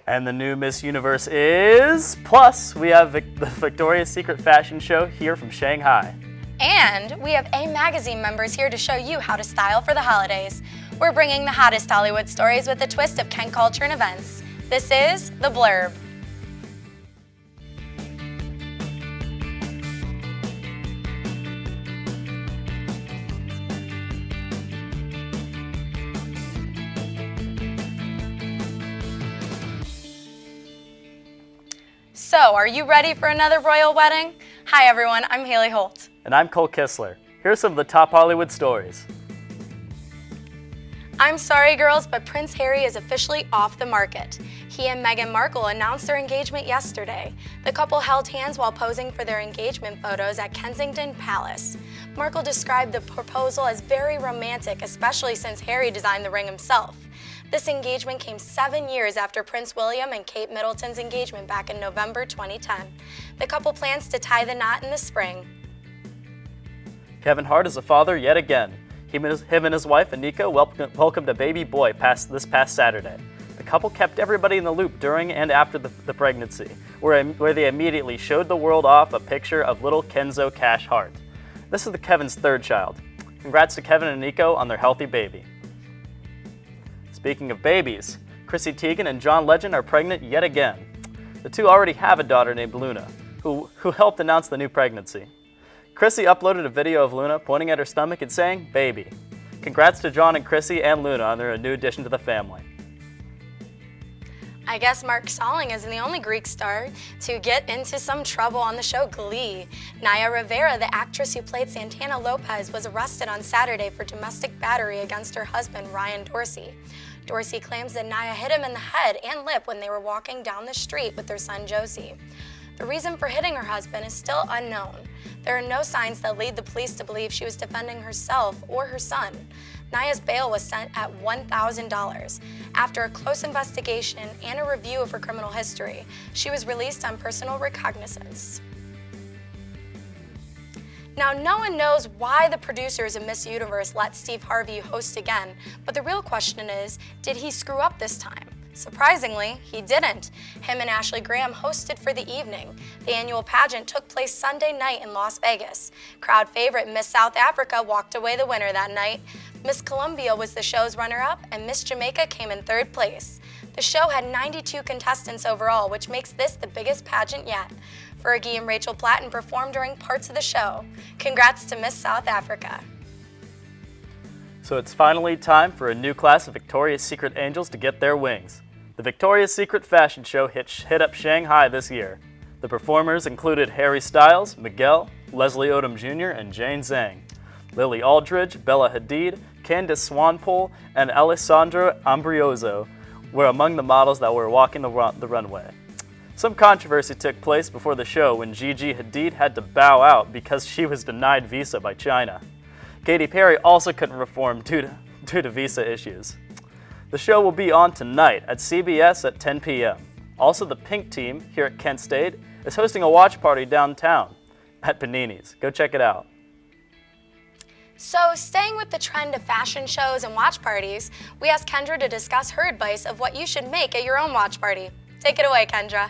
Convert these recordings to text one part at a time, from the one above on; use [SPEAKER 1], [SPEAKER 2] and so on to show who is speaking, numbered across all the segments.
[SPEAKER 1] And the new Miss Universe is... Plus, we have the Victoria's Secret fashion show here from Shanghai.
[SPEAKER 2] And we have A Magazine members here to show you how to style for the holidays. We're bringing the hottest Hollywood stories with a twist of Ken culture and events. This is The Blurb. So, are you ready for another royal wedding? Hi everyone, I'm Haley Holt.
[SPEAKER 1] And I'm Cole Kissler. Here's some of the top Hollywood stories.
[SPEAKER 2] I'm sorry girls, but Prince Harry is officially off the market. He and Meghan Markle announced their engagement yesterday. The couple held hands while posing for their engagement photos at Kensington Palace. Markle described the proposal as very romantic, especially since Harry designed the ring himself. This engagement came 7 years after Prince William and Kate Middleton's engagement back in November 2010. The couple plans to tie the knot in the spring.
[SPEAKER 1] Kevin Hart is a father yet again. Him and his wife, Anika, welcomed a baby boy this past Saturday. The couple kept everybody in the loop during and after the pregnancy, where they immediately showed the world off a picture of little Kenzo Cash Hart. This is Kevin's third child. Congrats to Kevin and Nico on their healthy baby. Speaking of babies, Chrissy Teigen and John Legend are pregnant yet again. The two already have a daughter named Luna, who helped announce the new pregnancy. Chrissy uploaded a video of Luna pointing at her stomach and saying, "Baby." Congrats to John and Chrissy and Luna on their new addition to the family.
[SPEAKER 2] I guess Mark Salling isn't the only Greek star to get into some trouble on the show Glee. Naya Rivera, the actress who played Santana Lopez, was arrested on Saturday for domestic battery against her husband, Ryan Dorsey. Dorsey claims that Naya hit him in the head and lip when they were walking down the street with their son Josie. The reason for hitting her husband is still unknown. There are no signs that lead the police to believe she was defending herself or her son. Naya's bail was set at $1,000. After a close investigation and a review of her criminal history, she was released on personal recognizance. Now, no one knows why the producers of Miss Universe let Steve Harvey host again, but the real question is, did he screw up this time? Surprisingly, he didn't. Him and Ashley Graham hosted for the evening. The annual pageant took place Sunday night in Las Vegas. Crowd favorite Miss South Africa walked away the winner that night. Miss Colombia was the show's runner-up, and Miss Jamaica came in third place. The show had 92 contestants overall, which makes this the biggest pageant yet. Fergie and Rachel Platten performed during parts of the show. Congrats to Miss South Africa.
[SPEAKER 1] So it's finally time for a new class of Victoria's Secret angels to get their wings. The Victoria's Secret fashion show hit up Shanghai this year. The performers included Harry Styles, Miguel, Leslie Odom Jr., and Jane Zhang. Lily Aldridge, Bella Hadid, Candice Swanpoel, and Alessandra Ambrioso were among the models that were walking the runway. Some controversy took place before the show when Gigi Hadid had to bow out because she was denied visa by China. Katy Perry also couldn't perform due to visa issues. The show will be on tonight at CBS at 10 p.m. Also, the Pink team here at Kent State is hosting a watch party downtown at Panini's. Go check it out.
[SPEAKER 2] So, staying with the trend of fashion shows and watch parties, we asked Kendra to discuss her advice of what you should make at your own watch party. Take it away, Kendra.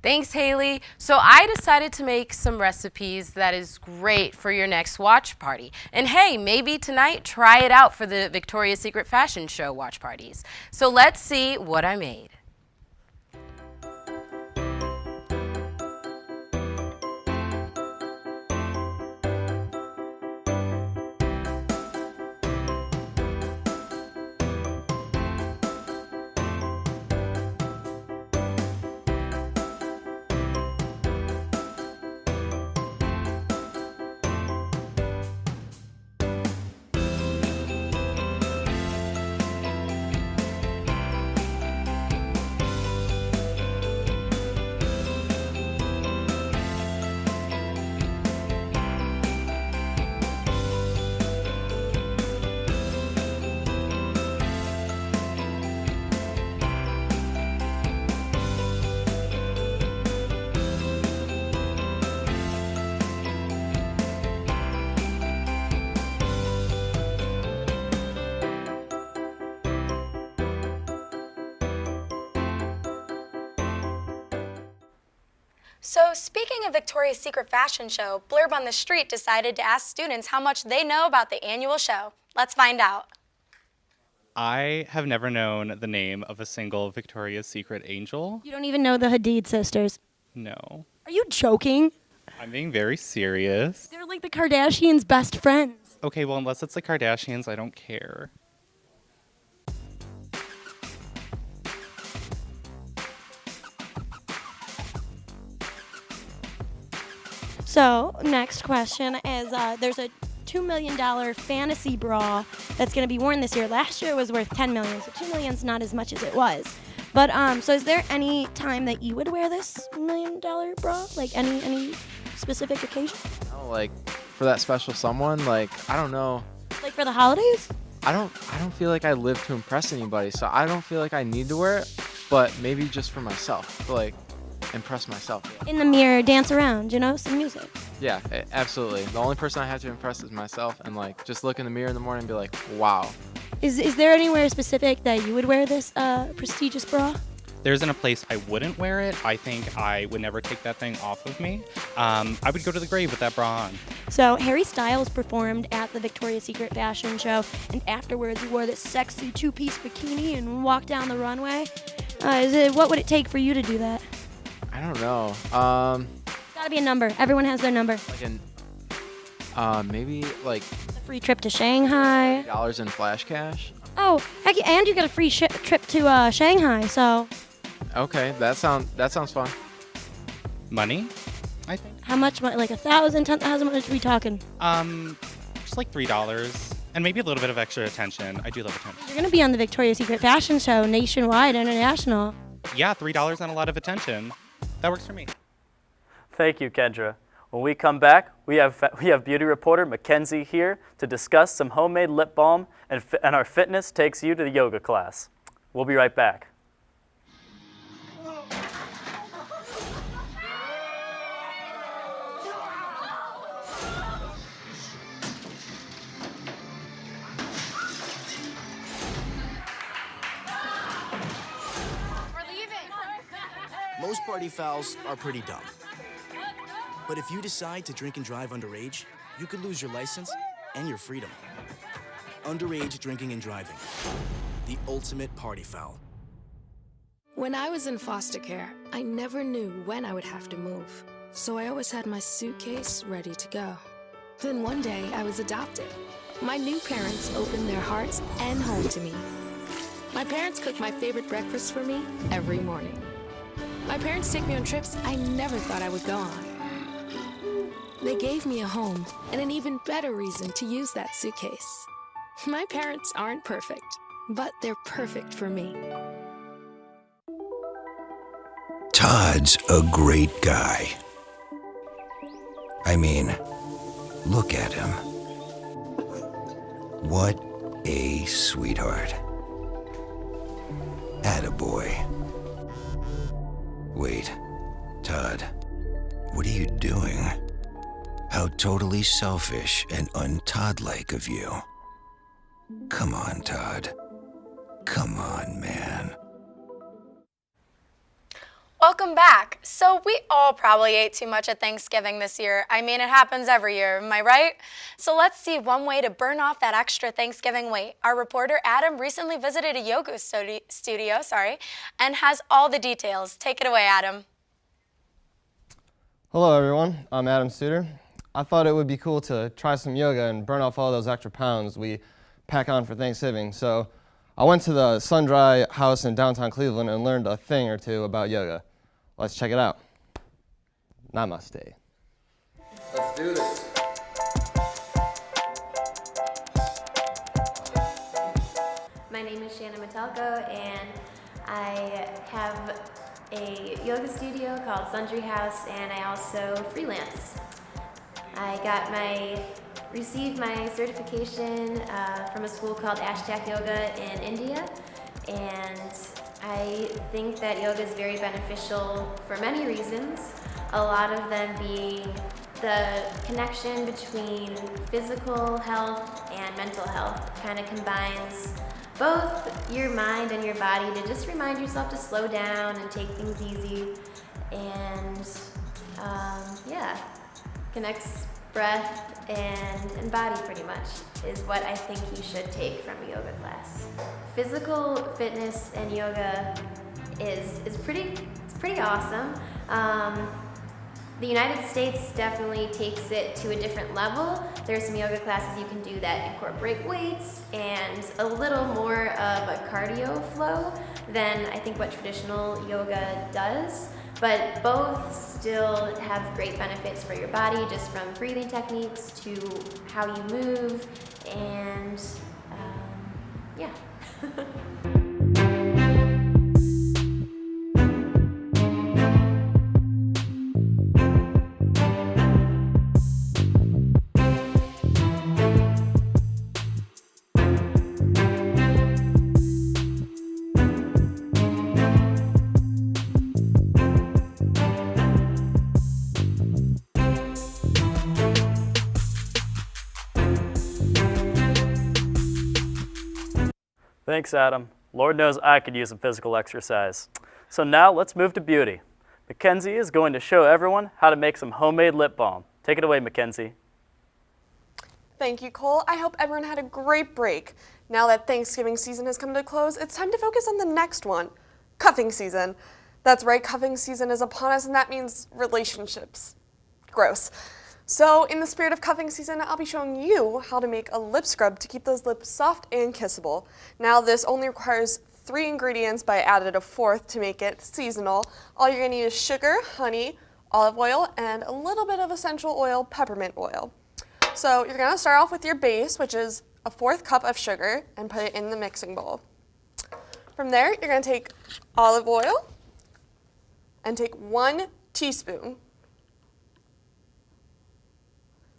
[SPEAKER 3] Thanks, Haley. So I decided to make some recipes that is great for your next watch party. And hey, maybe tonight try it out for the Victoria's Secret fashion show watch parties. So let's see what I made.
[SPEAKER 2] So speaking of Victoria's Secret fashion show, Blurb on the Street decided to ask students how much they know about the annual show. Let's find out.
[SPEAKER 4] I have never known the name of a single Victoria's Secret angel.
[SPEAKER 5] You don't even know the Hadid sisters.
[SPEAKER 4] No.
[SPEAKER 5] Are you joking?
[SPEAKER 4] I'm being very serious.
[SPEAKER 5] They're like the Kardashians' best friends.
[SPEAKER 4] Okay, well, unless it's the Kardashians, I don't care.
[SPEAKER 5] So, next question is there's a $2 million fantasy bra that's going to be worn this year. Last year it was worth $10 million, so $2 million is not as much as it was. But so is there any time that you would wear this $1 million bra? Like any specific occasion?
[SPEAKER 6] Oh, like for that special someone, like I don't know.
[SPEAKER 5] Like for the holidays?
[SPEAKER 6] I don't feel like I live to impress anybody, so I don't feel like I need to wear it, but maybe just for myself, to like impress myself.
[SPEAKER 5] In the mirror, dance around, you know, some music.
[SPEAKER 6] Yeah, absolutely. The only person I have to impress is myself, and like just look in the mirror in the morning and be like, wow.
[SPEAKER 5] Is there anywhere specific that you would wear this prestigious bra?
[SPEAKER 4] There isn't a place I wouldn't wear it. I think I would never take that thing off of me. I would go to the grave with that bra on.
[SPEAKER 5] So Harry Styles performed at the Victoria's Secret fashion show, and afterwards he wore this sexy two-piece bikini and walked down the runway. What would it take for you to do that?
[SPEAKER 6] I don't know.
[SPEAKER 5] Gotta be a number. Everyone has their number.
[SPEAKER 6] Like maybe like
[SPEAKER 5] A free trip to Shanghai.
[SPEAKER 6] dollars in flash cash.
[SPEAKER 5] Oh, heck, and you get a free trip to Shanghai. So
[SPEAKER 6] Okay, that sounds fun.
[SPEAKER 4] Money, I think.
[SPEAKER 5] how much? Like 1,000, 10,000? What are we talking?
[SPEAKER 4] Just like $3. And maybe a little bit of extra attention. I do love attention.
[SPEAKER 5] You're gonna be on the Victoria's Secret fashion show, nationwide, international.
[SPEAKER 4] Yeah, $3 and a lot of attention. That works for me.
[SPEAKER 1] Thank you, Kendra. When we come back, we have beauty reporter Mackenzie here to discuss some homemade lip balm, and our fitness takes you to the yoga class. We'll be right back.
[SPEAKER 7] Most party fouls are pretty dumb. But if you decide to drink and drive underage, you could lose your license and your freedom. Underage drinking and driving. The ultimate party foul.
[SPEAKER 8] When I was in foster care, I never knew when I would have to move. So I always had my suitcase ready to go. Then one day, I was adopted. My new parents opened their hearts and home to me. My parents cook my favorite breakfast for me every morning. My parents take me on trips I never thought I would go on. They gave me a home and an even better reason to use that suitcase. My parents aren't perfect, but they're perfect for me.
[SPEAKER 9] Todd's a great guy. I mean, look at him. What a sweetheart. Attaboy. Wait, Todd, what are you doing? How totally selfish and un-Todd-like of you. Come on, Todd. Come on, man.
[SPEAKER 2] Welcome back. So we all probably ate too much at Thanksgiving this year. I mean, it happens every year, am I right? So let's see one way to burn off that extra Thanksgiving weight. Our reporter Adam recently visited a yoga studio, and has all the details. Take it away, Adam.
[SPEAKER 10] Hello everyone, I'm Adam Suter. I thought it would be cool to try some yoga and burn off all those extra pounds we pack on for Thanksgiving. So I went to the Sun Dry House in downtown Cleveland and learned a thing or two about yoga. Let's check it out. Namaste.
[SPEAKER 6] Let's do this.
[SPEAKER 11] My name is Shanna Metalko, and I have a yoga studio called Sundry House, and I also freelance. I received my certification from a school called Ashtak Yoga in India, and I think that yoga is very beneficial for many reasons, a lot of them being the connection between physical health and mental health. Kind of combines both your mind and your body to just remind yourself to slow down and take things easy. And Yeah, connects breath and body pretty much is what I think you should take from a yoga class. Physical fitness and yoga is pretty awesome. The United States definitely takes it to a different level. There's some yoga classes you can do that incorporate weights and a little more of a cardio flow than I think what traditional yoga does. But both still have great benefits for your body, just from breathing techniques to how you move, and yeah.
[SPEAKER 1] Thanks, Adam. Lord knows I could use some physical exercise. So now let's move to beauty. Mackenzie is going to show everyone how to make some homemade lip balm. Take it away, Mackenzie.
[SPEAKER 12] Thank you, Cole. I hope everyone had a great break. Now that Thanksgiving season has come to a close, it's time to focus on the next one, cuffing season. That's right, cuffing season is upon us, and that means relationships. Gross. So in the spirit of cuffing season, I'll be showing you how to make a lip scrub to keep those lips soft and kissable. Now this only requires 3 ingredients, but I added a 4th to make it seasonal. All you're gonna need is sugar, honey, olive oil, and a little bit of essential oil, peppermint oil. So you're gonna start off with your base, which is a 1/4 cup of sugar, and put it in the mixing bowl. From there, you're gonna take olive oil and take 1 teaspoon.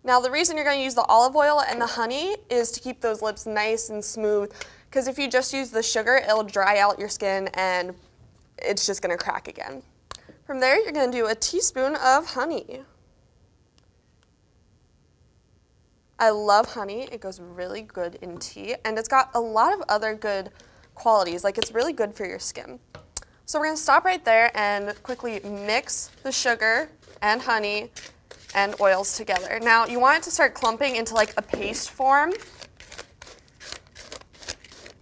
[SPEAKER 12] Now the reason you're going to use the olive oil and the honey is to keep those lips nice and smooth, because if you just use the sugar, it'll dry out your skin and it's just going to crack again. From there, you're going to do a teaspoon of honey. I love honey. It goes really good in tea, and it's got a lot of other good qualities, like it's really good for your skin. So we're going to stop right there and quickly mix the sugar and honey and oils together. Now you want it to start clumping into like a paste form.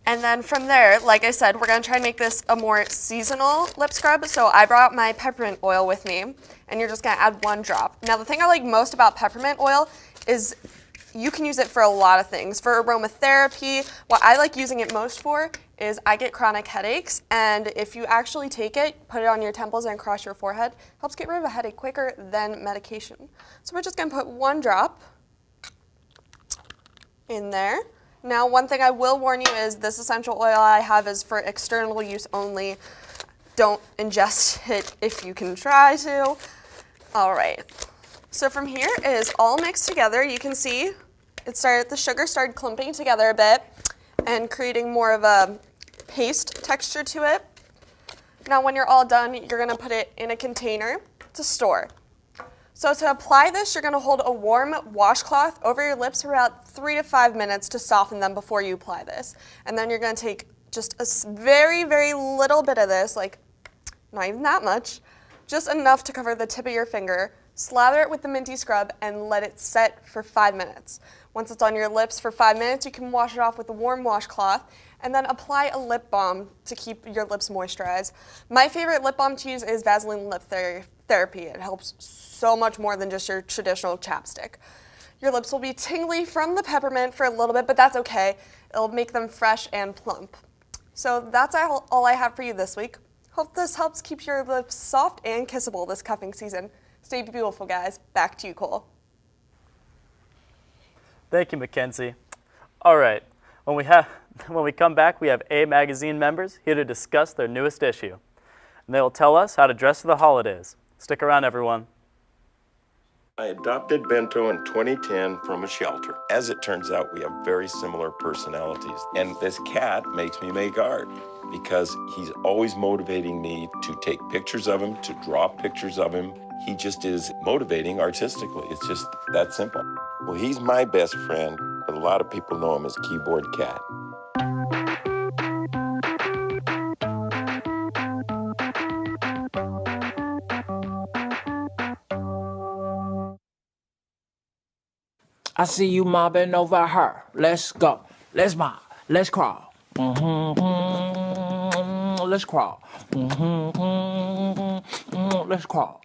[SPEAKER 12] And then from there, like I said, we're gonna try and make this a more seasonal lip scrub. So I brought my peppermint oil with me, and you're just gonna add 1 drop. Now the thing I like most about peppermint oil is you can use it for a lot of things. For aromatherapy, what I like using it most for is I get chronic headaches, and if you actually take it, put it on your temples and across your forehead, helps get rid of a headache quicker than medication. So we're just gonna put 1 drop in there. Now, one thing I will warn you is this essential oil I have is for external use only. Don't ingest it if you can try to. All right, so from here it is all mixed together. You can see the sugar started clumping together a bit and creating more of a paste texture to it. Now when you're all done, you're gonna put it in a container to store. So to apply this, you're gonna hold a warm washcloth over your lips for about 3 to 5 minutes to soften them before you apply this. And then you're gonna take just a very, very little bit of this, like not even that much, just enough to cover the tip of your finger, slather it with the minty scrub, and let it set for 5 minutes. Once it's on your lips for 5 minutes, you can wash it off with a warm washcloth, and then apply a lip balm to keep your lips moisturized. My favorite lip balm to use is Vaseline Lip Therapy. It helps so much more than just your traditional chapstick. Your lips will be tingly from the peppermint for a little bit, but that's okay. It'll make them fresh and plump. So that's all I have for you this week. Hope this helps keep your lips soft and kissable this cuffing season. Stay beautiful, guys. Back to you, Cole.
[SPEAKER 1] Thank you, Mackenzie. All right, when we come back, we have A Magazine members here to discuss their newest issue. And they will tell us how to dress for the holidays. Stick around, everyone.
[SPEAKER 13] I adopted Bento in 2010 from a shelter. As it turns out, we have very similar personalities. And this cat makes me make art because he's always motivating me to take pictures of him, to draw pictures of him. He just is motivating artistically. It's just that simple. Well, he's my best friend, but a lot of people know him as Keyboard Cat.
[SPEAKER 14] I see you mobbing over her. Let's go. Let's mob. Let's crawl. Let's crawl. Let's crawl.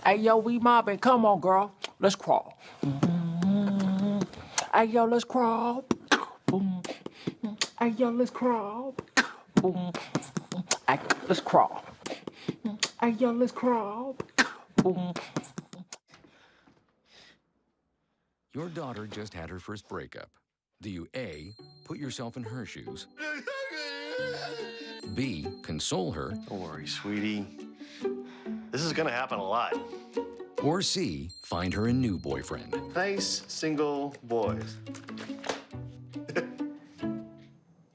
[SPEAKER 14] Hey, yo, we mobbing. Come on, girl. Let's crawl. Hey, yo, let's crawl. Hey, yo, let's crawl. Hey, let's crawl. Hey, yo, let's crawl.
[SPEAKER 15] Your daughter just had her first breakup. Do you A, put yourself in her shoes? B, console her?
[SPEAKER 16] Don't worry, sweetie. This is gonna happen a lot.
[SPEAKER 15] Or C, find her a new boyfriend?
[SPEAKER 16] Nice, single boys. That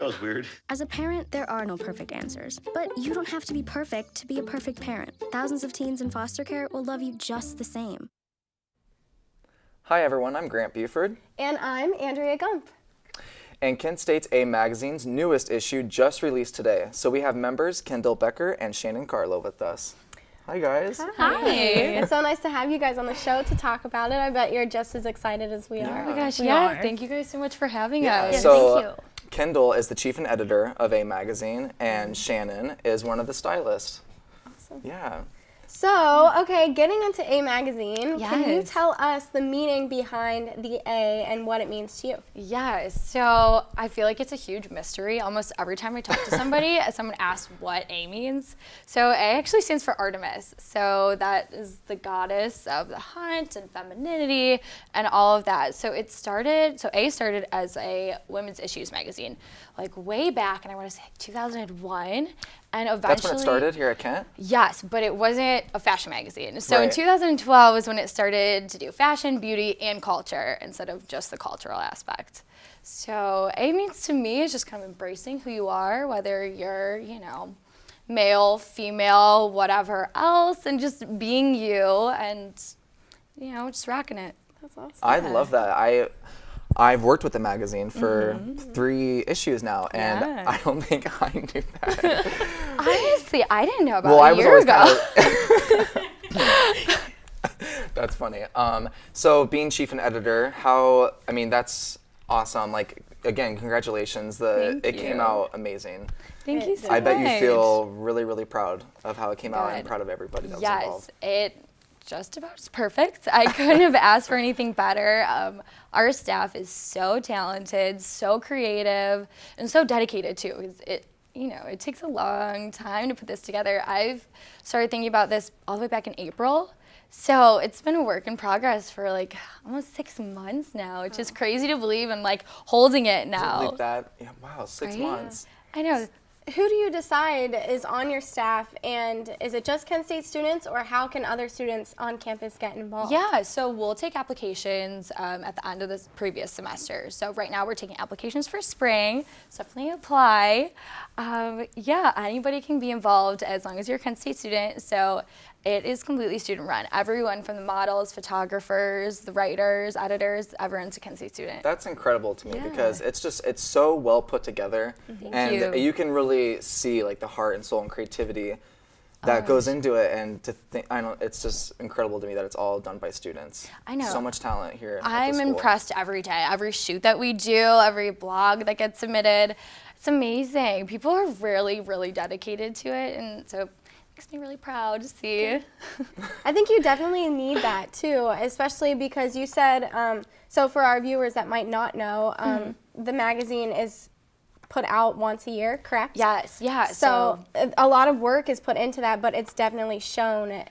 [SPEAKER 16] was weird.
[SPEAKER 17] As a parent, there are no perfect answers. But you don't have to be perfect to be a perfect parent. Thousands of teens in foster care will love you just the same.
[SPEAKER 18] Hi everyone, I'm Grant Buford.
[SPEAKER 19] And I'm Andrea Gump.
[SPEAKER 18] And Kent State's A Magazine's newest issue just released today. So we have members Kendall Becker and Shannon Carlo with us. Hi guys.
[SPEAKER 19] Hi. It's so nice to have you guys on the show to talk about it. I bet you're just as excited as we are.
[SPEAKER 3] Oh my gosh, yeah. Thank you guys so much for having us.
[SPEAKER 18] Yeah, so Kendall is the chief and editor of A Magazine, and Shannon is one of the stylists.
[SPEAKER 19] Awesome.
[SPEAKER 18] Yeah.
[SPEAKER 19] So, okay, getting into A Magazine, can you
[SPEAKER 3] Yes.
[SPEAKER 19] tell us the meaning behind the A and what it means to you?
[SPEAKER 3] Yes, so I feel like it's a huge mystery. Almost every time I talk to somebody, someone asks what A means. So A actually stands for Artemis. So that is the goddess of the hunt and femininity and all of that. So A started as a women's issues magazine, like way back, and I want to say 2001. And eventually,
[SPEAKER 18] That's when it started here at Kent?
[SPEAKER 3] Yes, but it wasn't a fashion magazine. So in
[SPEAKER 18] Right.
[SPEAKER 3] 2012 was when it started to do fashion, beauty, and culture instead of just the cultural aspect. So A means to me is just kind of embracing who you are, whether you're, male, female, whatever else, and just being you and, just rocking it.
[SPEAKER 19] That's awesome.
[SPEAKER 18] I love that. I've worked with the magazine for 3 issues now, and
[SPEAKER 3] Yeah.
[SPEAKER 18] I don't think I knew that.
[SPEAKER 3] Honestly, I didn't know about
[SPEAKER 18] Well, I
[SPEAKER 3] a
[SPEAKER 18] was
[SPEAKER 3] year
[SPEAKER 18] always
[SPEAKER 3] ago.
[SPEAKER 18] That's funny. So being chief and editor, that's awesome. Like, again, congratulations.
[SPEAKER 3] Thank
[SPEAKER 18] It came
[SPEAKER 3] you.
[SPEAKER 18] out amazing.
[SPEAKER 3] Thank you so
[SPEAKER 18] I bet you
[SPEAKER 3] much.
[SPEAKER 18] feel really, really proud of how it came out and
[SPEAKER 3] Good.
[SPEAKER 18] proud of everybody that was
[SPEAKER 3] Yes,
[SPEAKER 18] involved.
[SPEAKER 3] it just about is perfect. I couldn't have asked for anything better. Our staff is so talented, so creative, and so dedicated too. It takes a long time to put this together. I've started thinking about this all the way back in April. So it's been a work in progress for like almost 6 months now. It's just crazy to believe and like holding it now.
[SPEAKER 18] Believe that? Yeah, wow, 6
[SPEAKER 3] Right?
[SPEAKER 18] months.
[SPEAKER 3] I know.
[SPEAKER 19] Who do you decide is on your staff, and is it just Kent State students, or how can other students on campus get involved?
[SPEAKER 3] Yeah, so we'll take applications at the end of this previous semester. So right now we're taking applications for spring, so definitely apply. Anybody can be involved as long as you're a Kent State student. So it is completely student run. Everyone from the models, photographers, the writers, editors, everyone's a Kent State student.
[SPEAKER 18] That's incredible to me because it's so well put together, and you can really see like the heart and soul and creativity that goes into it. And it's just incredible to me that it's all done by students.
[SPEAKER 3] I know.
[SPEAKER 18] So much talent here.
[SPEAKER 3] I'm
[SPEAKER 18] at the school.
[SPEAKER 3] impressed every day. Every shoot that we do, every blog that gets submitted, it's amazing. People are really, really dedicated to it, and so it makes me really proud to see.
[SPEAKER 19] I think you definitely need that too, especially because you said, so for our viewers that might not know, the magazine is put out once a year, correct?
[SPEAKER 3] Yes, yeah.
[SPEAKER 19] So a lot of work is put into that, but it's definitely shown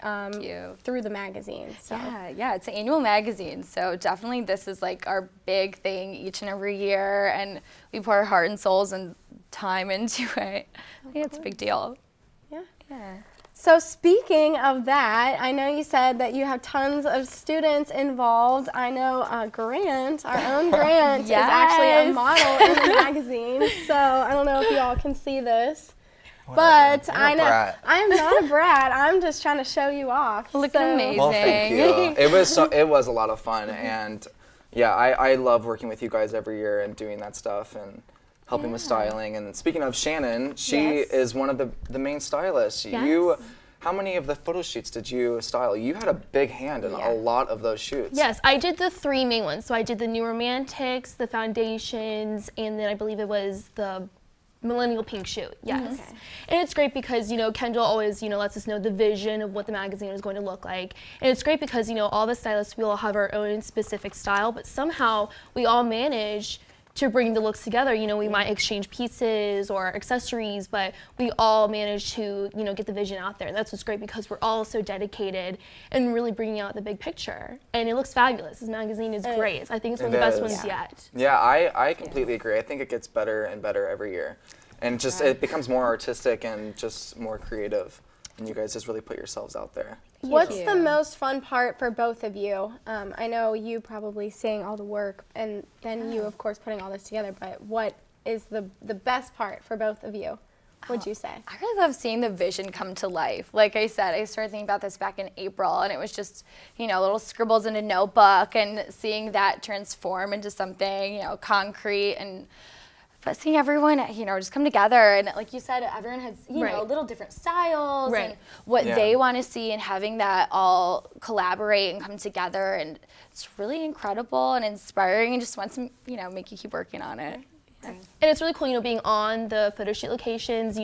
[SPEAKER 19] through the magazine. So.
[SPEAKER 3] Yeah, it's an annual magazine, so definitely this is like our big thing each and every year, and we pour our heart and souls and time into it. I think it's a big deal.
[SPEAKER 19] Yeah. So speaking of that, I know you said that you have tons of students involved. I know Grant, our own Grant, is actually a model in the magazine. So I don't know if you all can see this. But I know I am not a brat. I'm just trying to show you off.
[SPEAKER 3] Look
[SPEAKER 19] so.
[SPEAKER 3] amazing.
[SPEAKER 18] Well, thank you. It was a lot of fun, and yeah, I love working with you guys every year and doing that stuff and helping with styling. And speaking of Shannon, she is one of the main stylists.
[SPEAKER 19] Yes.
[SPEAKER 18] You how many of the photo shoots did you style? You had a big hand in a lot of those shoots.
[SPEAKER 20] Yes, I did the 3 main ones. So I did the New Romantics, the Foundations, and then I believe it was the Millennial Pink shoot, yes. Okay. And it's great because, Kendall always, lets us know the vision of what the magazine is going to look like. And it's great because, all the stylists, we all have our own specific style, but somehow we all manage to bring the looks together. We might exchange pieces or accessories, but we all manage to, get the vision out there. And that's what's great because we're all so dedicated and really bringing out the big picture. And it looks fabulous. This magazine is great. I think it's one of the best ones yet.
[SPEAKER 18] Yeah, I completely agree. I think it gets better and better every year. And just it becomes more artistic and just more creative. And you guys just really put yourselves out there.
[SPEAKER 19] What's the most fun part for both of you? I know you probably seeing all the work and then you, of course, putting all this together, but what is the best part for both of you, would you say?
[SPEAKER 21] I really love seeing the vision come to life. Like I said, I started thinking about this back in April, and it was just, little scribbles in a notebook, and seeing that transform into something, concrete, and but seeing everyone, just come together, and like you said, everyone has, little different styles and what they want to see, and having that all collaborate and come together, and it's really incredible and inspiring, and just wants to, make you keep working on it.
[SPEAKER 20] And it's really cool, being on the photo shoot locations,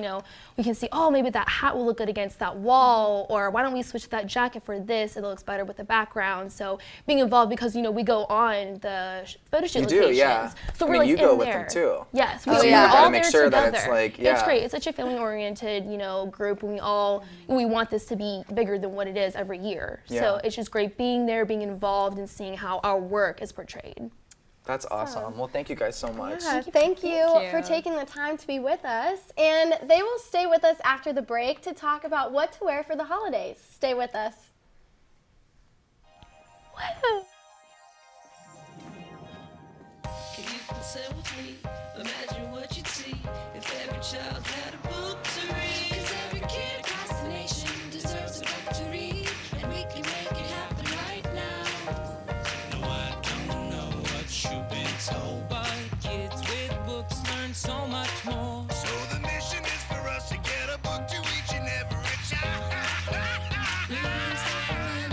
[SPEAKER 20] we can see, oh, maybe that hat will look good against that wall, or why don't we switch that jacket for this, it looks better with the background. So being involved because, we go on the photo shoot locations.
[SPEAKER 18] You do, yeah.
[SPEAKER 20] So we're
[SPEAKER 18] you
[SPEAKER 20] like
[SPEAKER 18] go
[SPEAKER 20] in
[SPEAKER 18] with
[SPEAKER 20] there.
[SPEAKER 18] them too.
[SPEAKER 20] Yes,
[SPEAKER 18] we're
[SPEAKER 20] all
[SPEAKER 18] make
[SPEAKER 20] there
[SPEAKER 18] sure
[SPEAKER 20] together.
[SPEAKER 18] That it's like,
[SPEAKER 20] It's great, it's such a family-oriented, group, and we want this to be bigger than what it is every year. So it's just great being there, being involved, and seeing how our work is portrayed.
[SPEAKER 18] That's awesome. Well, thank you guys so much.
[SPEAKER 19] Yeah, thank you for taking the time to be with us. And they will stay with us after the break to talk about what to wear for the holidays. Stay with us.
[SPEAKER 22] Can you consent with me? Imagine what you'd see if every child had a book to read. 'Cause every kid across the nation deserves a book to read, and we can make it happen right now. No, I don't know what you've been told, but kids with books learn so much more. So the mission is for us to get a book to each and every child.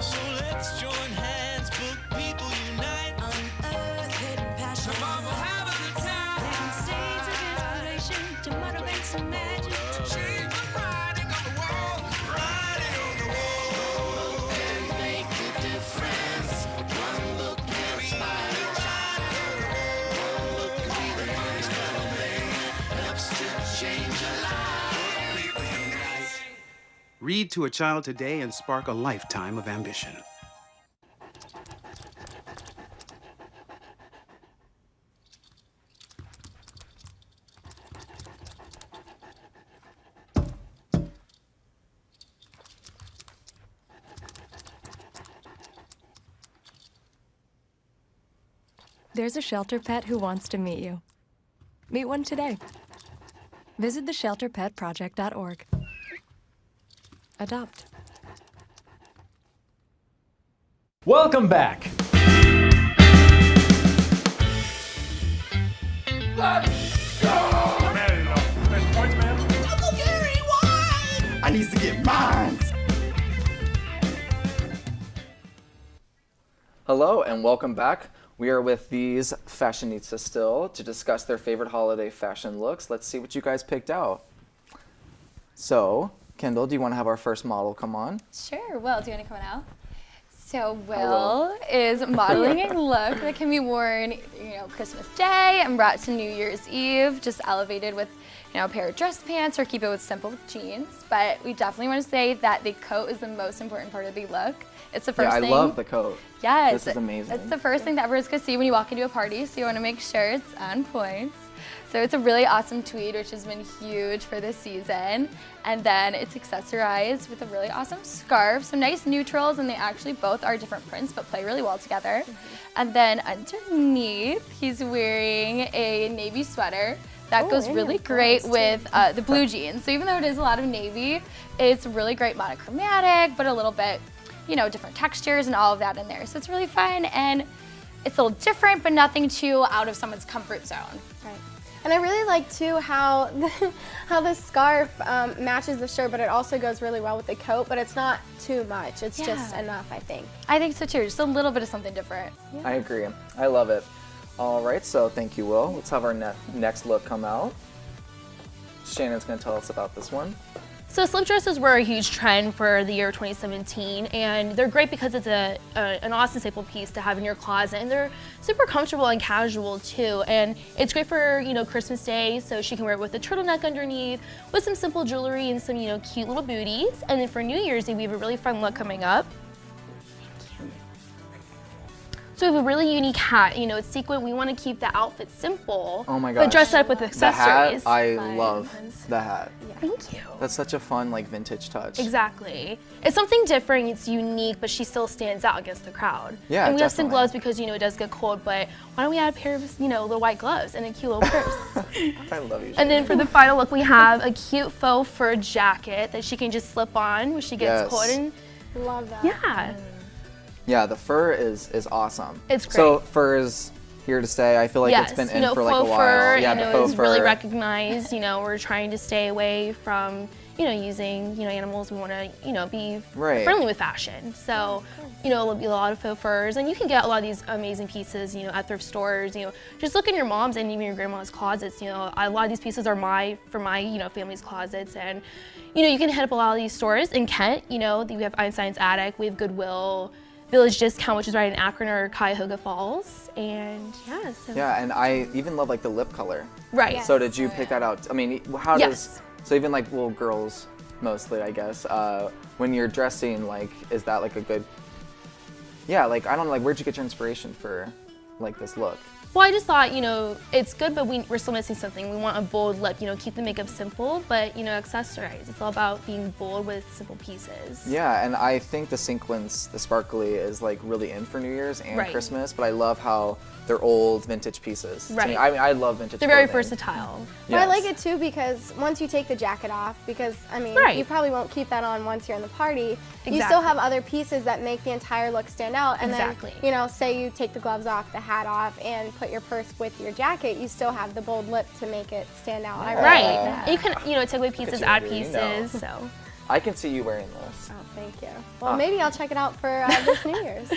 [SPEAKER 22] So let's join hands, book people unite, unearth hidden passion. Come on, we'll have a good time. Planting seeds of inspiration to motivate some magic, to change the writing on the wall, writing on the wall, and make a difference. One book can inspire a child. One book can be the first thing that helps to change a life. People unite.
[SPEAKER 23] Read to a child today and spark a lifetime of ambition.
[SPEAKER 24] There's a shelter pet who wants to meet you. Meet one today. Visit theshelterpetproject.org. Adopt.
[SPEAKER 25] Welcome back.
[SPEAKER 22] Let's go!
[SPEAKER 23] Man, best points, man.
[SPEAKER 22] Uncle Gary, why?
[SPEAKER 23] I need to get mine.
[SPEAKER 18] Hello and welcome back. We are with these fashionistas still to discuss their favorite holiday fashion looks. Let's see what you guys picked out. So, Kendall, do you want to have our first model come on?
[SPEAKER 21] Sure. Will, do you want to come on out? So Will is modeling a look that can be worn, Christmas Day and brought to New Year's Eve, just elevated with, a pair of dress pants or keep it with simple jeans. But we definitely want to say that the coat is the most important part of the look. It's the first thing.
[SPEAKER 18] I love the coat.
[SPEAKER 21] Yes.
[SPEAKER 18] This is amazing.
[SPEAKER 21] It's the first thing that everyone's going to see when you walk into a party, so you want to make sure it's on point. So it's a really awesome tweed, which has been huge for this season. And then it's accessorized with a really awesome scarf, some nice neutrals, and they actually both are different prints but play really well together. And then underneath, he's wearing a navy sweater that goes really great with the blue jeans. So even though it is a lot of navy, it's really great monochromatic, but a little bit, different textures and all of that in there. So it's really fun, and it's a little different, but nothing too out of someone's comfort zone.
[SPEAKER 19] Right. And I really like too how the scarf matches the shirt, but it also goes really well with the coat, but it's not too much. It's just enough, I think.
[SPEAKER 21] I think so too, just a little bit of something different.
[SPEAKER 19] Yeah.
[SPEAKER 18] I agree. I love it. All right, so thank you, Will. Let's have our next look come out. Shannon's going to tell us about this one.
[SPEAKER 20] So slip dresses were a huge trend for the year 2017, and they're great because it's an awesome staple piece to have in your closet, and they're super comfortable and casual too. And it's great for, you know, Christmas Day, so she can wear it with a turtleneck underneath, with some simple jewelry and some, you know, cute little booties. And then for New Year's Eve, we have a really fun look coming up. So we have a really unique hat. You know, it's sequin. We want to keep the outfit simple.
[SPEAKER 18] Oh my gosh.
[SPEAKER 20] But dress it up with accessories.
[SPEAKER 18] The hat, I love the hat.
[SPEAKER 20] Yeah. Thank you.
[SPEAKER 18] That's such a fun, like, vintage touch.
[SPEAKER 20] Exactly. It's something different, it's unique, but she still stands out against the crowd.
[SPEAKER 18] Yeah,
[SPEAKER 20] and we have some
[SPEAKER 18] definitely.
[SPEAKER 20] gloves because, you know, it does get cold, but why don't we add a pair of, you know, the white gloves and a cute little purse?
[SPEAKER 18] I love you.
[SPEAKER 20] And then for the final look, we have a cute faux fur jacket that she can just slip on when she gets cold. And
[SPEAKER 19] love that.
[SPEAKER 20] yeah.
[SPEAKER 18] Yeah, the fur is awesome.
[SPEAKER 20] It's great.
[SPEAKER 18] So fur is here to stay. I feel like it's been in for like a
[SPEAKER 20] faux
[SPEAKER 18] while.
[SPEAKER 20] Fur,
[SPEAKER 18] Yeah,
[SPEAKER 20] you
[SPEAKER 18] the
[SPEAKER 20] know,
[SPEAKER 18] faux
[SPEAKER 20] is
[SPEAKER 18] fur.
[SPEAKER 20] really recognized. You know, we're trying to stay away from, you know, using, you know, animals. We want to, you know, be friendly with fashion. So, you know, there'll be a lot of faux furs, and you can get a lot of these amazing pieces, you know, at thrift stores. You know, just look in your mom's and even your grandma's closets. You know, a lot of these pieces are for my, you know, family's closets, and you know, you can hit up a lot of these stores in Kent. You know, we have Einstein's Attic, we have Goodwill, Village Discount, which is right in Akron or Cuyahoga Falls, and yeah. So.
[SPEAKER 18] Yeah, and I even love like the lip color.
[SPEAKER 20] Right. Yes.
[SPEAKER 18] So did you pick that out? I mean, how does, so even like little girls, mostly, I guess, when you're dressing, like, is that like a good, yeah, like, I don't know, like, where'd you get your inspiration for like this look?
[SPEAKER 20] Well, I just thought, you know, it's good, but we're still missing something. We want a bold lip, you know, keep the makeup simple, but, you know, accessorize. It's all about being bold with simple pieces.
[SPEAKER 18] Yeah, and I think the sequins, the sparkly, is like really in for New Year's and Christmas, but I love how they're old vintage pieces.
[SPEAKER 20] Right.
[SPEAKER 18] To me, I mean, I love vintage
[SPEAKER 20] They're very
[SPEAKER 18] clothing.
[SPEAKER 20] versatile.
[SPEAKER 19] But I like it too because once you take the jacket off, because I mean, you probably won't keep that on once you're in the party. You still
[SPEAKER 20] Exactly.
[SPEAKER 19] have other pieces that make the entire look stand out. And
[SPEAKER 20] Exactly.
[SPEAKER 19] then, you know, say you take the gloves off, the hat off, and put your purse with your jacket, you still have the bold lip to make it stand out. I really like that.
[SPEAKER 20] You can, you know, take away pieces,
[SPEAKER 18] you,
[SPEAKER 20] add
[SPEAKER 18] you
[SPEAKER 20] pieces,
[SPEAKER 18] know.
[SPEAKER 20] so.
[SPEAKER 18] I can see you wearing this.
[SPEAKER 19] Oh, thank you. Well, maybe I'll check it out for this New Year's.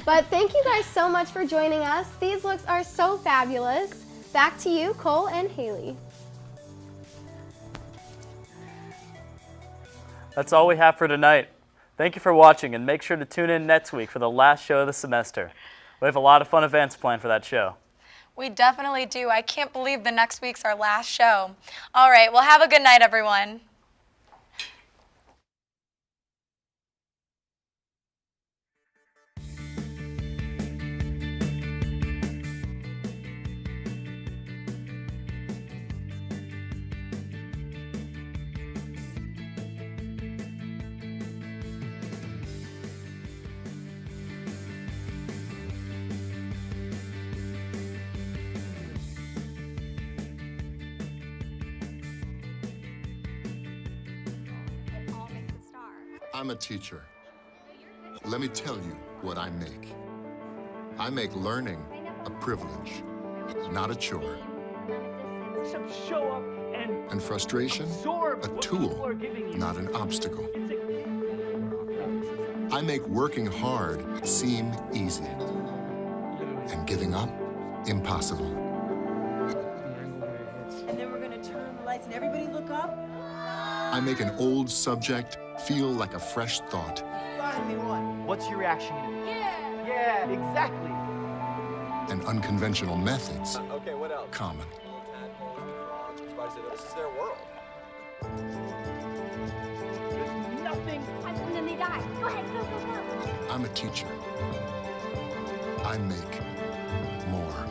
[SPEAKER 19] But thank you guys so much for joining us. These looks are so fabulous. Back to you, Cole and Haley.
[SPEAKER 1] That's all we have for tonight. Thank you for watching, and make sure to tune in next week for the last show of the semester. We have a lot of fun events planned for that show.
[SPEAKER 2] We definitely do. I can't believe the next week's our last show. All right, well, have a good night, everyone.
[SPEAKER 4] I'm a teacher. Let me tell you what I make. I make learning a privilege, not a chore.
[SPEAKER 14] Show up
[SPEAKER 4] And frustration, a tool, not an obstacle. I make working hard seem easy, and giving up impossible.
[SPEAKER 5] And then we're gonna turn on the lights and everybody look up.
[SPEAKER 4] I make an old subject feel like a fresh thought.
[SPEAKER 14] Finally won. What's your reaction? Yeah, exactly.
[SPEAKER 4] And unconventional methods
[SPEAKER 18] Okay, what else?
[SPEAKER 4] common.
[SPEAKER 18] This is their world.
[SPEAKER 14] Nothing.
[SPEAKER 5] And then they die. Go ahead, go, go, go.
[SPEAKER 4] I'm a teacher. I make more.